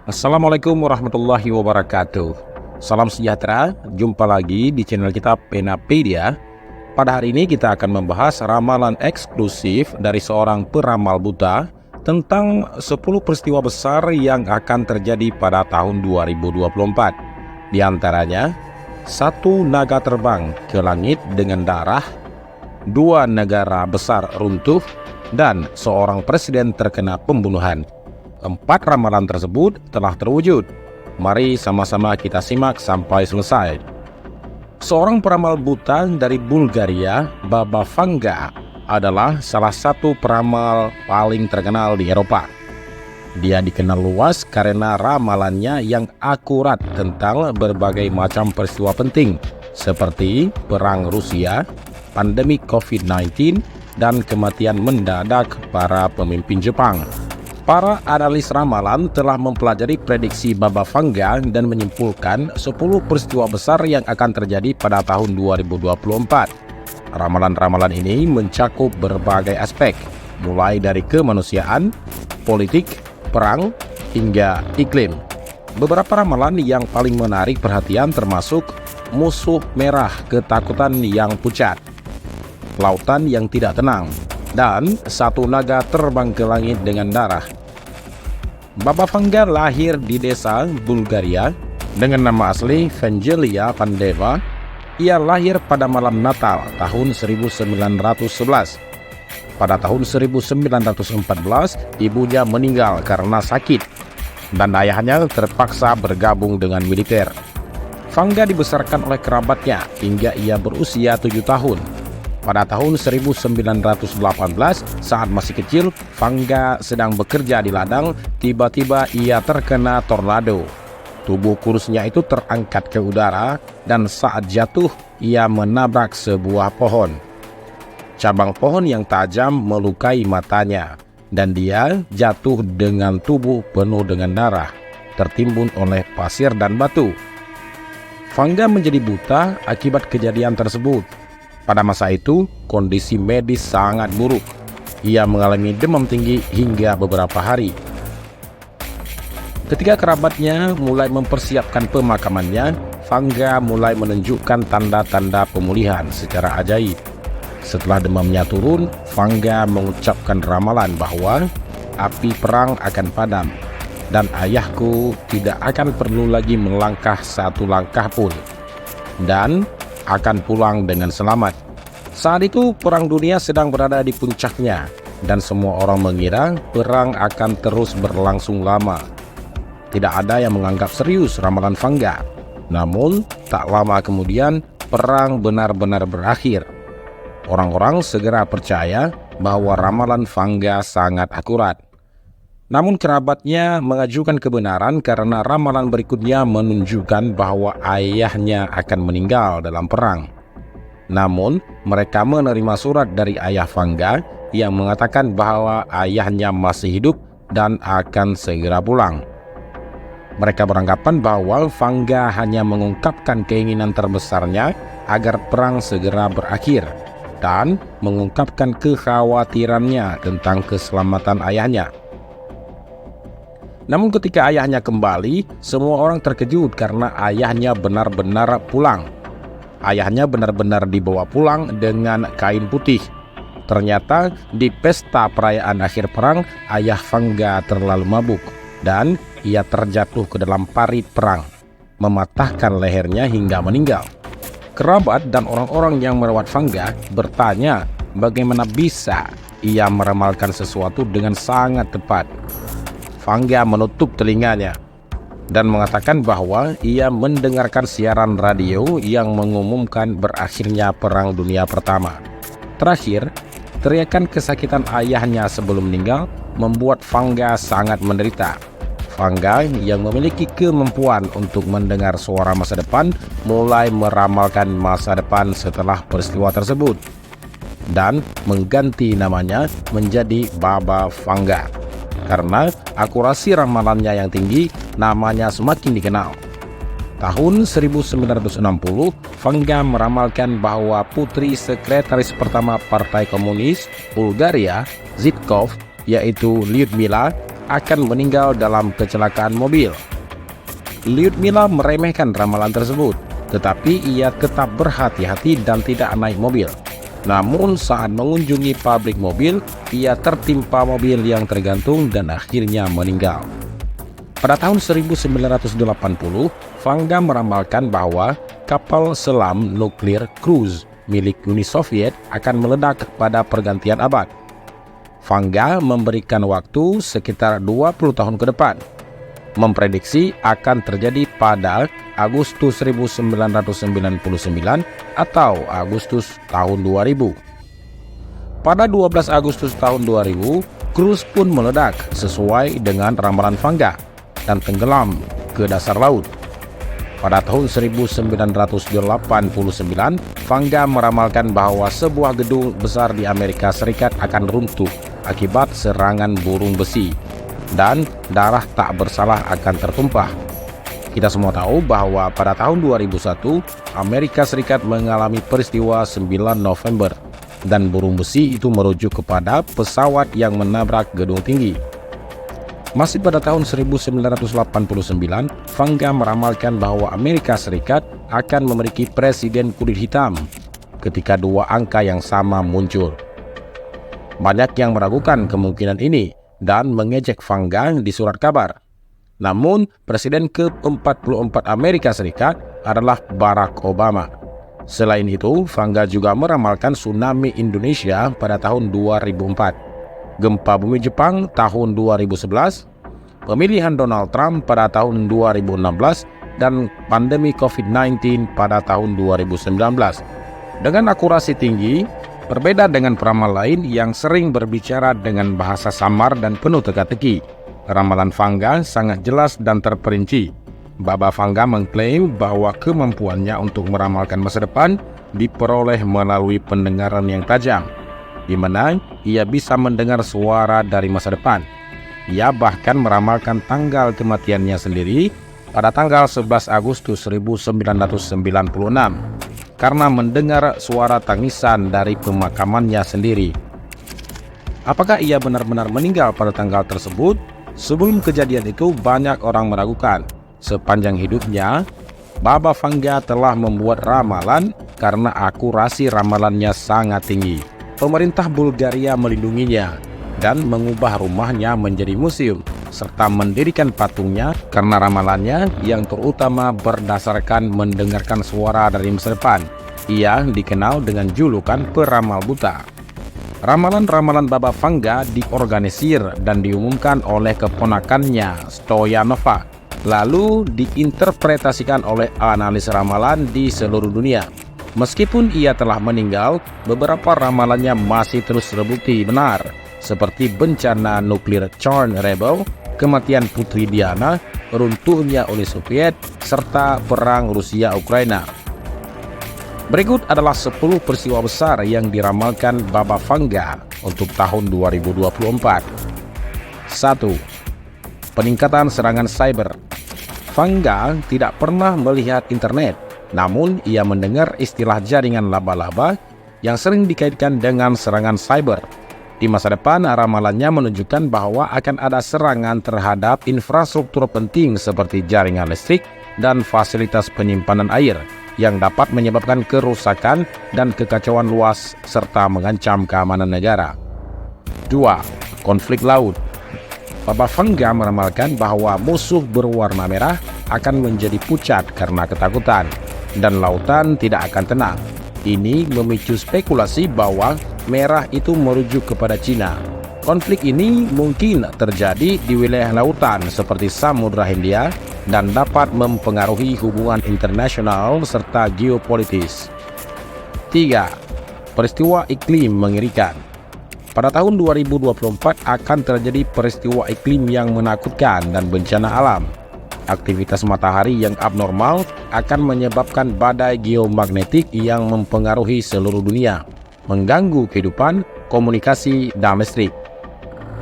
Assalamualaikum warahmatullahi wabarakatuh. Salam sejahtera, jumpa lagi di channel kita Penapedia. Pada hari ini kita akan membahas ramalan eksklusif dari seorang peramal buta tentang 10 peristiwa besar yang akan terjadi pada tahun 2024. Di antaranya, 1 naga terbang ke langit dengan darah, 2 negara besar runtuh, dan seorang presiden terkena pembunuhan. 4 ramalan tersebut telah terwujud. Mari sama-sama kita simak sampai selesai. Seorang peramal buta dari Bulgaria, Baba Vanga, adalah salah satu peramal paling terkenal di Eropa. Dia dikenal luas karena ramalannya yang akurat tentang berbagai macam peristiwa penting seperti perang Rusia, pandemi COVID-19, dan kematian mendadak para pemimpin Jepang. Para analis ramalan telah mempelajari prediksi Baba Vanga dan menyimpulkan 10 peristiwa besar yang akan terjadi pada tahun 2024. Ramalan-ramalan ini mencakup berbagai aspek, mulai dari kemanusiaan, politik, perang, hingga iklim. Beberapa ramalan yang paling menarik perhatian termasuk musuh merah ketakutan yang pucat, lautan yang tidak tenang, dan 1 naga terbang ke langit dengan darah. Baba Vanga lahir di desa Bulgaria dengan nama asli Vangelia Pandeva. Ia lahir pada malam Natal tahun 1911. Pada tahun 1914, ibunya meninggal karena sakit dan ayahnya terpaksa bergabung dengan militer. Vanga dibesarkan oleh kerabatnya hingga ia berusia 7 tahun. Pada tahun 1918, saat masih kecil, Vanga sedang bekerja di ladang, tiba-tiba ia terkena tornado. Tubuh kurusnya itu terangkat ke udara dan saat jatuh, ia menabrak sebuah pohon. Cabang pohon yang tajam melukai matanya dan dia jatuh dengan tubuh penuh dengan darah, tertimbun oleh pasir dan batu. Vanga menjadi buta akibat kejadian tersebut. Pada masa itu, kondisi medis sangat buruk. Ia mengalami demam tinggi hingga beberapa hari. Ketika kerabatnya mulai mempersiapkan pemakamannya, Vanga mulai menunjukkan tanda-tanda pemulihan secara ajaib. Setelah demamnya turun, Vanga mengucapkan ramalan bahwa api perang akan padam dan ayahku tidak akan perlu lagi melangkah 1 langkah pun dan akan pulang dengan selamat. Saat itu perang dunia sedang berada di puncaknya dan semua orang mengira perang akan terus berlangsung lama. Tidak ada yang menganggap serius ramalan Vanga. Namun tak lama kemudian perang benar-benar berakhir. Orang-orang segera percaya bahwa ramalan Vanga sangat akurat. Namun kerabatnya mengajukan kebenaran karena ramalan berikutnya menunjukkan bahwa ayahnya akan meninggal dalam perang. Namun mereka menerima surat dari ayah Vanga yang mengatakan bahwa ayahnya masih hidup dan akan segera pulang. Mereka beranggapan bahwa Vanga hanya mengungkapkan keinginan terbesarnya agar perang segera berakhir dan mengungkapkan kekhawatirannya tentang keselamatan ayahnya. Namun ketika ayahnya kembali, semua orang terkejut karena ayahnya benar-benar pulang. Ayahnya benar-benar dibawa pulang dengan kain putih. Ternyata di pesta perayaan akhir perang, ayah Vanga terlalu mabuk dan ia terjatuh ke dalam parit perang, mematahkan lehernya hingga meninggal. Kerabat dan orang-orang yang merawat Vanga bertanya bagaimana bisa ia meramalkan sesuatu dengan sangat tepat. Vanga menutup telinganya dan mengatakan bahwa ia mendengarkan siaran radio yang mengumumkan berakhirnya Perang Dunia Pertama. Terakhir, teriakan kesakitan ayahnya sebelum meninggal membuat Vanga sangat menderita. Vanga yang memiliki kemampuan untuk mendengar suara masa depan mulai meramalkan masa depan setelah peristiwa tersebut dan mengganti namanya menjadi Baba Vanga. Karena akurasi ramalannya yang tinggi, namanya semakin dikenal. Tahun 1960, Vanga meramalkan bahwa putri sekretaris pertama Partai Komunis Bulgaria, Zhivkov, yaitu Lyudmila, akan meninggal dalam kecelakaan mobil. Lyudmila meremehkan ramalan tersebut, tetapi ia tetap berhati-hati dan tidak naik mobil. Namun saat mengunjungi pabrik mobil, ia tertimpa mobil yang tergantung dan akhirnya meninggal. Pada tahun 1980, Vanga meramalkan bahwa kapal selam nuklir Cruise milik Uni Soviet akan meledak pada pergantian abad. Vanga memberikan waktu sekitar 20 tahun ke depan, memprediksi akan terjadi pada Agustus 1999 atau Agustus tahun 2000. Pada 12 Agustus tahun 2000, Cruise pun meledak sesuai dengan ramalan Vanga dan tenggelam ke dasar laut. Pada tahun 1989, Vanga meramalkan bahwa sebuah gedung besar di Amerika Serikat akan runtuh akibat serangan burung besi dan darah tak bersalah akan tertumpah. Kita semua tahu bahwa pada tahun 2001, Amerika Serikat mengalami peristiwa 9 November dan burung besi itu merujuk kepada pesawat yang menabrak gedung tinggi. Masih pada tahun 1989, Vanga meramalkan bahwa Amerika Serikat akan memiliki presiden kulit hitam ketika dua angka yang sama muncul. Banyak yang meragukan kemungkinan ini dan mengejek Vanga di surat kabar. Namun, presiden ke-44 Amerika Serikat adalah Barack Obama. Selain itu, Vanga juga meramalkan tsunami Indonesia pada tahun 2004. Gempa bumi Jepang tahun 2011, pemilihan Donald Trump pada tahun 2016, dan pandemi COVID-19 pada tahun 2019. Dengan akurasi tinggi, berbeda dengan peramal lain yang sering berbicara dengan bahasa samar dan penuh teka-teki. Ramalan Vanga sangat jelas dan terperinci. Baba Vanga mengklaim bahwa kemampuannya untuk meramalkan masa depan diperoleh melalui pendengaran yang tajam, di mana ia bisa mendengar suara dari masa depan. Ia bahkan meramalkan tanggal kematiannya sendiri pada tanggal 11 Agustus 1996 karena mendengar suara tangisan dari pemakamannya sendiri. Apakah ia benar-benar meninggal pada tanggal tersebut? Sebelum kejadian itu, banyak orang meragukan. Sepanjang hidupnya, Baba Vanga telah membuat ramalan karena akurasi ramalannya sangat tinggi. Pemerintah Bulgaria melindunginya dan mengubah rumahnya menjadi museum, serta mendirikan patungnya karena ramalannya yang terutama berdasarkan mendengarkan suara dari masa depan. Ia dikenal dengan julukan peramal buta. Ramalan-ramalan Baba Vanga diorganisir dan diumumkan oleh keponakannya Stoyanova, lalu diinterpretasikan oleh analis ramalan di seluruh dunia. Meskipun ia telah meninggal, beberapa ramalannya masih terus terbukti benar, seperti bencana nuklir Chernobyl, kematian Putri Diana, runtuhnya Uni Soviet, serta perang Rusia-Ukraina. Berikut adalah 10 peristiwa besar yang diramalkan Baba Vanga untuk tahun 2024. 1. Peningkatan serangan cyber. Vanga tidak pernah melihat internet, namun ia mendengar istilah jaringan laba-laba yang sering dikaitkan dengan serangan cyber. Di masa depan, ramalannya menunjukkan bahwa akan ada serangan terhadap infrastruktur penting seperti jaringan listrik dan fasilitas penyimpanan air yang dapat menyebabkan kerusakan dan kekacauan luas serta mengancam keamanan negara. 2. Konflik laut. Baba Vanga meramalkan bahwa musuh berwarna merah akan menjadi pucat karena ketakutan, dan lautan tidak akan tenang. Ini memicu spekulasi bahwa merah itu merujuk kepada Cina. Konflik ini mungkin terjadi di wilayah lautan seperti Samudra Hindia dan dapat mempengaruhi hubungan internasional serta geopolitis. 3. Peristiwa iklim mengerikan. Pada tahun 2024 akan terjadi peristiwa iklim yang menakutkan dan bencana alam. Aktivitas matahari yang abnormal akan menyebabkan badai geomagnetik yang mempengaruhi seluruh dunia, mengganggu kehidupan, komunikasi, dan listrik.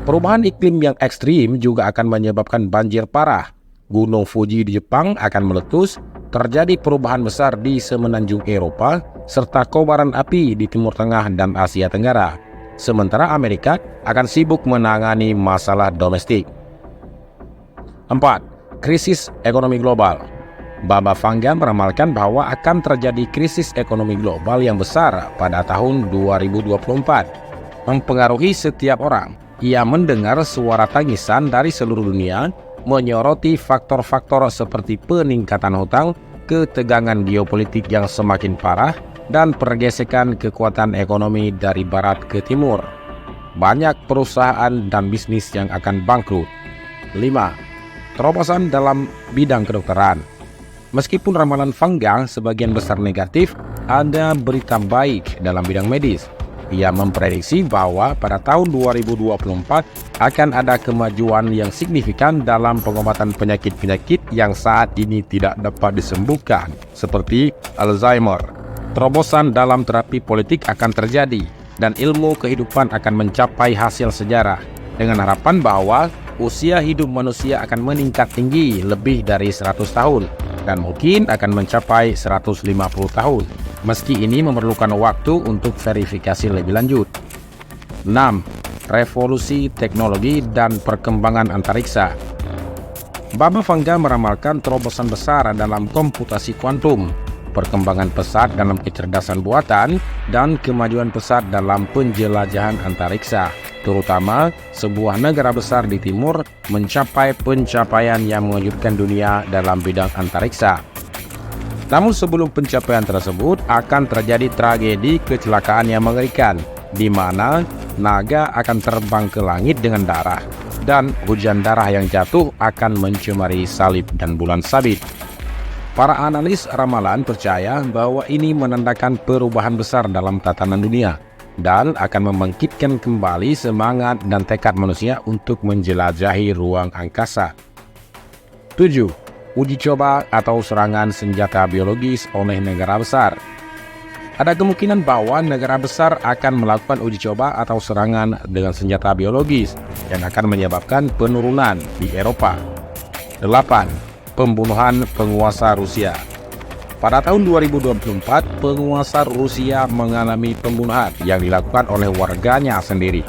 Perubahan iklim yang ekstrim juga akan menyebabkan banjir parah. Gunung Fuji di Jepang akan meletus, terjadi perubahan besar di semenanjung Eropa, serta kobaran api di Timur Tengah dan Asia Tenggara. Sementara Amerika akan sibuk menangani masalah domestik. 4. Krisis ekonomi global. Baba Vanga meramalkan bahwa akan terjadi krisis ekonomi global yang besar pada tahun 2024, mempengaruhi setiap orang. Ia mendengar suara tangisan dari seluruh dunia, menyoroti faktor-faktor seperti peningkatan hutang, ketegangan geopolitik yang semakin parah, dan pergesekan kekuatan ekonomi dari barat ke timur. Banyak perusahaan dan bisnis yang akan bangkrut. 5. Terobosan dalam bidang kedokteran. Meskipun ramalan Vanga sebagian besar negatif, ada berita baik dalam bidang medis. Ia memprediksi bahwa pada tahun 2024 akan ada kemajuan yang signifikan dalam pengobatan penyakit-penyakit yang saat ini tidak dapat disembuhkan, seperti Alzheimer. Terobosan dalam terapi politik akan terjadi, dan ilmu kehidupan akan mencapai hasil sejarah, dengan harapan bahwa usia hidup manusia akan meningkat tinggi lebih dari 100 tahun, dan mungkin akan mencapai 150 tahun. Meski ini memerlukan waktu untuk verifikasi lebih lanjut. 6. Revolusi teknologi dan perkembangan antariksa. Baba Vanga meramalkan terobosan besar dalam komputasi kuantum, perkembangan pesat dalam kecerdasan buatan, dan kemajuan pesat dalam penjelajahan antariksa, terutama sebuah negara besar di timur mencapai pencapaian yang mengejutkan dunia dalam bidang antariksa. Namun sebelum pencapaian tersebut akan terjadi tragedi kecelakaan yang mengerikan, di mana naga akan terbang ke langit dengan darah, dan hujan darah yang jatuh akan mencemari salib dan bulan sabit. Para analis ramalan percaya bahwa ini menandakan perubahan besar dalam tatanan dunia, dan akan membangkitkan kembali semangat dan tekad manusia untuk menjelajahi ruang angkasa. 7. Uji coba atau serangan senjata biologis oleh negara besar. Ada kemungkinan bahwa negara besar akan melakukan uji coba atau serangan dengan senjata biologis yang akan menyebabkan penurunan di Eropa. 8. Pembunuhan penguasa Rusia. Pada tahun 2024, penguasa Rusia mengalami pembunuhan yang dilakukan oleh warganya sendiri.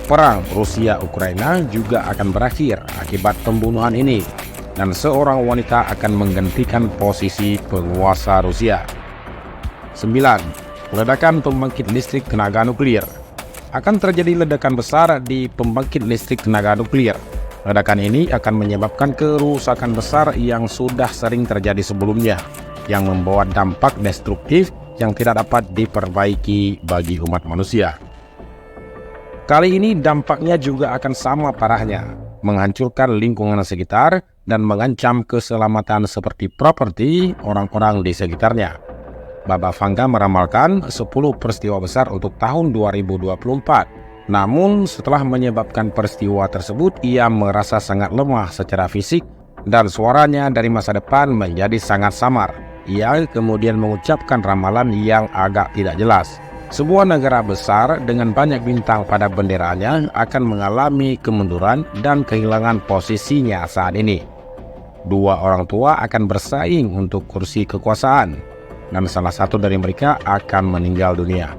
Perang Rusia-Ukraina juga akan berakhir akibat pembunuhan ini, dan seorang wanita akan menggantikan posisi penguasa Rusia. 9. Ledakan pembangkit listrik tenaga nuklir. Akan terjadi ledakan besar di pembangkit listrik tenaga nuklir. Ledakan ini akan menyebabkan kerusakan besar yang sudah sering terjadi sebelumnya, yang membawa dampak destruktif yang tidak dapat diperbaiki bagi umat manusia. Kali ini dampaknya juga akan sama parahnya, menghancurkan lingkungan sekitar dan mengancam keselamatan seperti properti orang-orang di sekitarnya. Baba Vanga meramalkan 10 peristiwa besar untuk tahun 2024. Namun setelah menyebabkan peristiwa tersebut, ia merasa sangat lemah secara fisik dan suaranya dari masa depan menjadi sangat samar. Ia kemudian mengucapkan ramalan yang agak tidak jelas. Sebuah negara besar dengan banyak bintang pada benderanya akan mengalami kemunduran dan kehilangan posisinya saat ini. 2 orang tua akan bersaing untuk kursi kekuasaan, dan salah satu dari mereka akan meninggal dunia.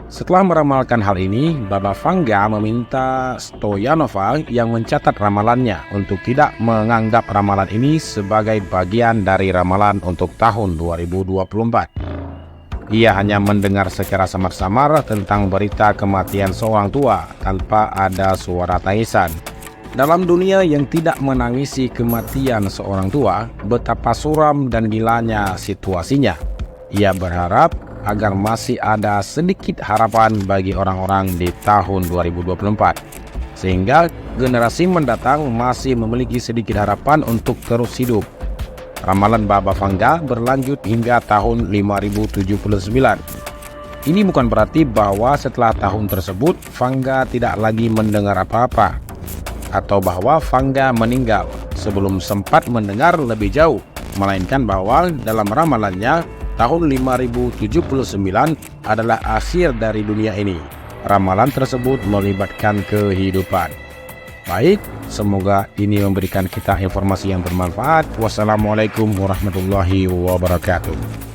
Setelah meramalkan hal ini, Baba Vanga meminta Stoyanova yang mencatat ramalannya untuk tidak menganggap ramalan ini sebagai bagian dari ramalan untuk tahun 2024. Ia hanya mendengar secara samar-samar tentang berita kematian seorang tua tanpa ada suara tangisan. Dalam dunia yang tidak menangisi kematian seorang tua, betapa suram dan gilanya situasinya. Ia berharap agar masih ada sedikit harapan bagi orang-orang di tahun 2024, sehingga generasi mendatang masih memiliki sedikit harapan untuk terus hidup. Ramalan Baba Vanga berlanjut hingga tahun 5079. Ini bukan berarti bahwa setelah tahun tersebut Vanga tidak lagi mendengar apa-apa, atau bahwa Vanga meninggal sebelum sempat mendengar lebih jauh, melainkan bahwa dalam ramalannya tahun 5079 adalah akhir dari dunia ini. Ramalan tersebut melibatkan kehidupan. Baik, semoga ini memberikan kita informasi yang bermanfaat. Wassalamualaikum warahmatullahi wabarakatuh.